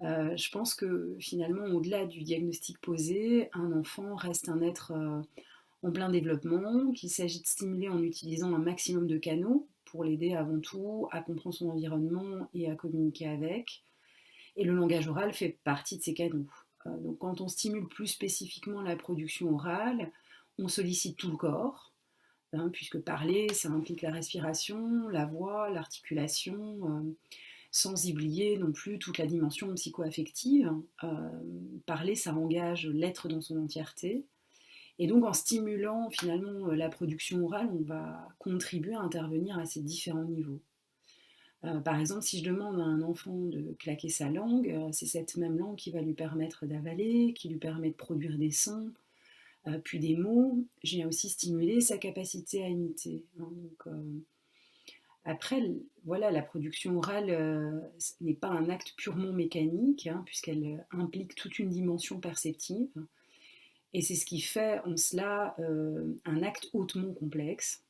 Je pense que finalement, au-delà du diagnostic posé, un enfant reste un être en plein développement, qu'il s'agit de stimuler en utilisant un maximum de canaux pour l'aider avant tout à comprendre son environnement et à communiquer avec. Et le langage oral fait partie de ces canaux. Donc quand on stimule plus spécifiquement la production orale, on sollicite tout le corps, hein, puisque parler, ça implique la respiration, la voix, l'articulation, sans oublier non plus toute la dimension psycho-affective. Parler, ça engage l'être dans son entièreté. Et donc en stimulant finalement la production orale, on va contribuer à intervenir à ces différents niveaux. Par exemple, si je demande à un enfant de claquer sa langue, c'est cette même langue qui va lui permettre d'avaler, qui lui permet de produire des sons, puis des mots. J'ai aussi stimulé sa capacité à imiter, hein. Après, voilà, la production orale n'est pas un acte purement mécanique, hein, puisqu'elle implique toute une dimension perceptive. Et c'est ce qui fait en cela un acte hautement complexe.